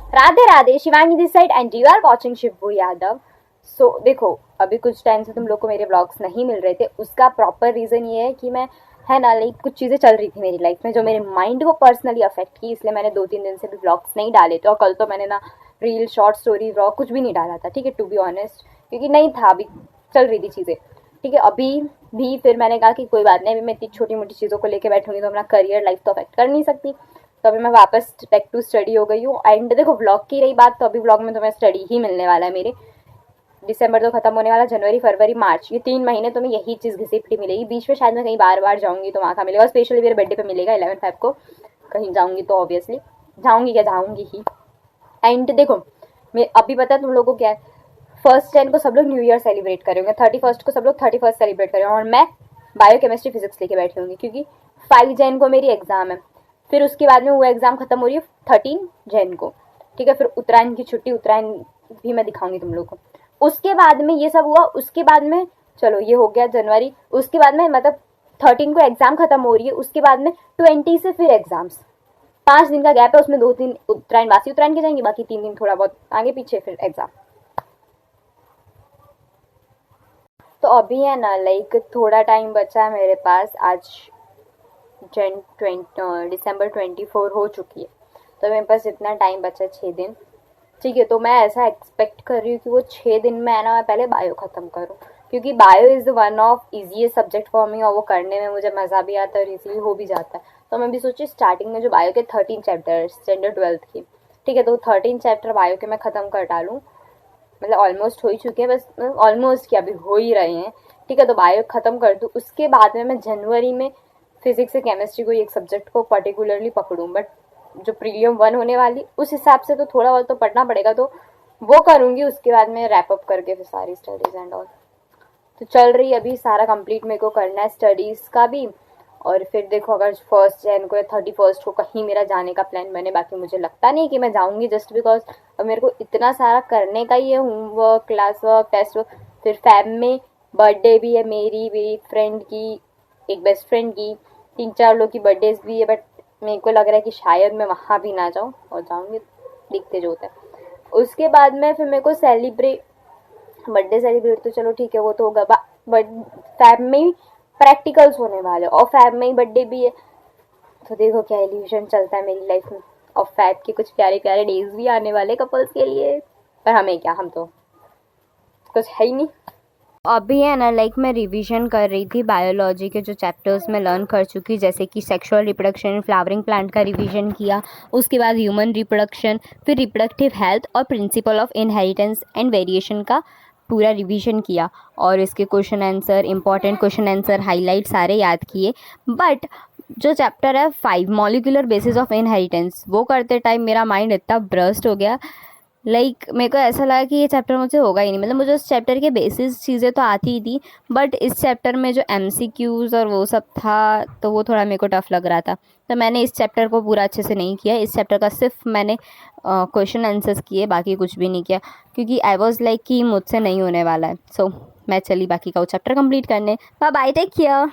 Radhe Radhe, Shivangi this side and you are watching Shibu Yadav. So देखो, अभी कुछ टाइम से तुम लोग को मेरे व्लॉग्स नहीं मिल रहे थे, उसका प्रॉपर रीज़न ये है कि मैं, है ना, लाइक कुछ चीज़ें चल रही थी मेरी लाइफ में जो मेरे माइंड को पर्सनली अफेक्ट की, इसलिए मैंने 2-3 दिन से भी व्लॉग्स नहीं डाले थे। और कल तो मैंने ना रील, शॉर्ट स्टोरी, व्लॉग कुछ भी नहीं डाला था, ठीक है, टू बी ऑनेस्ट, क्योंकि नहीं था, अभी चल रही थी चीज़ें, ठीक है। अभी भी फिर मैंने कहा कि कोई बात नहीं, अभी मैं इतनी छोटी मोटी चीज़ों को लेकर बैठूंगी तो अपना करियर, लाइफ तो अफेक्ट कर नहीं सकती। तो अभी मैं वापस बैक टू स्टडी हो गई हूँ। एंड देखो, व्लॉग की रही बात, तो अभी व्लॉग में तुम्हें स्टडी ही मिलने वाला है मेरे। दिसंबर तो खत्म होने वाला, जनवरी, फरवरी, मार्च, ये 3 महीने तुम्हें यही चीज़ घिसी पिटी मिलेगी। बीच में शायद मैं कहीं बार बार जाऊंगी तो वहाँ का मिलेगा, स्पेशली मेरे बर्थडे पे मिलेगा 11 फेब को। कहीं जाऊंगी तो ऑब्वियसली जाऊंगी, क्या जाऊंगी ही। एंड देखो, मैं अभी पता है तुम लोगों को क्या है, 1 Jan को सब लोग न्यू ईयर सेलिब्रेट करेंगे, 31st को सब लोग 31st सेलिब्रेट करेंगे, और मैं बायो केमिस्ट्री फिजिक्स लेके बैठी होंगी, क्योंकि 5 Jan को मेरी एग्जाम है। फिर उसके बाद में वो एग्जाम खत्म हो रही है 13 Jan को, ठीक है। फिर उत्तरायण की छुट्टी, उत्तरायण भी मैं दिखाऊंगी तुम लोग को। उसके बाद में ये सब हुआ, उसके बाद में चलो ये हो गया जनवरी, उसके बाद में मतलब 13 को एग्जाम खत्म हो रही है, उसके बाद में 20 से फिर एग्जाम्स। 5 दिन का गैप है, उसमें 2 दिन उत्तरायण, वासी उत्तरायण के जाएंगे, बाकी 3 दिन थोड़ा बहुत आगे पीछे फिर एग्जाम। तो अभी है ना, लाइक थोड़ा टाइम बचा है मेरे पास। आज December 24 हो चुकी है, तो मेरे पास इतना टाइम बचा 6 दिन, ठीक है। तो मैं ऐसा एक्सपेक्ट कर रही हूँ कि वो 6 दिन में है ना, मैं पहले बायो ख़त्म करूँ, क्योंकि bio is one of easiest subject for me, और वो करने में मुझे मज़ा भी आता है और ईजीली हो भी जाता है। तो मैं भी सोची स्टार्टिंग में जो बायो के 13 चैप्टर स्टैंडर्ड 12th की, ठीक है, तो 13 चैप्टर बायो के मैं ख़त्म कर डालूँ। मतलब ऑलमोस्ट हो ही चुके हैं, बस ऑलमोस्ट क्या, अभी हो ही रहे हैं, ठीक है। तो बायो ख़त्म कर दूँ, उसके बाद में मैं जनवरी में फिजिक्स से केमिस्ट्री को, एक सब्जेक्ट को पर्टिकुलरली पकड़ूँ। बट जो प्रीलियम 1 होने वाली, उस हिसाब से तो थोड़ा बहुत तो पढ़ना पड़ेगा, तो वो करूँगी। उसके बाद में रैप अप करके फिर सारी स्टडीज़ एंड ऑल तो चल रही, अभी सारा कंप्लीट मेरे को करना है स्टडीज़ का भी। और फिर देखो, अगर 1 Jan को या 31st को कहीं मेरा जाने का प्लान बने, बाकी मुझे लगता नहीं कि मैं जाऊंगी, जस्ट बिकॉज अब मेरे को इतना सारा करने का ही है, homework, class work, test work. फिर फैब में बर्थडे भी है मेरी, मेरी फ्रेंड की, एक बेस्ट फ्रेंड की, 3-4 लोग की बर्थडेज भी है। बट मेरे को लग रहा है कि शायद मैं वहाँ भी ना जाऊँ, और जाऊँगी देखते जो होता है। उसके बाद में फिर मेरे को बर्थडे सेलिब्रेट तो चलो ठीक है, वो तो होगा, बट फैब में ही प्रैक्टिकल्स होने वाले, और फैब में ही बर्थडे भी है। तो देखो क्या इल्यूजन चलता है मेरी लाइफ में। और फैब के कुछ प्यारे प्यारे डेज भी आने वाले कपल्स के लिए, पर हमें क्या, हम तो कुछ है ही नहीं। अभी है ना, लाइक मैं रिवीजन कर रही थी बायोलॉजी के जो चैप्टर्स मैं लर्न कर चुकी, जैसे कि सेक्सुअल रिप्रोडक्शन, फ्लावरिंग प्लांट का रिवीजन किया, उसके बाद ह्यूमन रिप्रोडक्शन, फिर रिप्रोडक्टिव हेल्थ और principle of inheritance and variation का पूरा रिवीजन किया। और इसके question answer, important question answer, highlight सारे याद किए। बट जो चैप्टर है 5 मॉलिक्यूलर बेसिस ऑफ इनहेरिटेंस, वो करते टाइम मेरा माइंड इतना ब्रस्ट हो गया, लाइक मेरे को ऐसा लगा कि ये चैप्टर मुझसे होगा ही नहीं। मतलब मुझे उस चैप्टर के बेसिस चीज़ें तो आती ही थी, बट इस चैप्टर में जो MCQs और वो सब था, तो वो थोड़ा मेरे को टफ लग रहा था। तो मैंने इस चैप्टर को पूरा अच्छे से नहीं किया, इस चैप्टर का सिर्फ मैंने क्वेश्चन आंसर्स किए, बाकी कुछ भी नहीं किया, क्योंकि आई वॉज लाइक कि मुझसे नहीं होने वाला है। सो मैं चली बाकी का वो चैप्टर कंप्लीट करने। Bye bye, take care.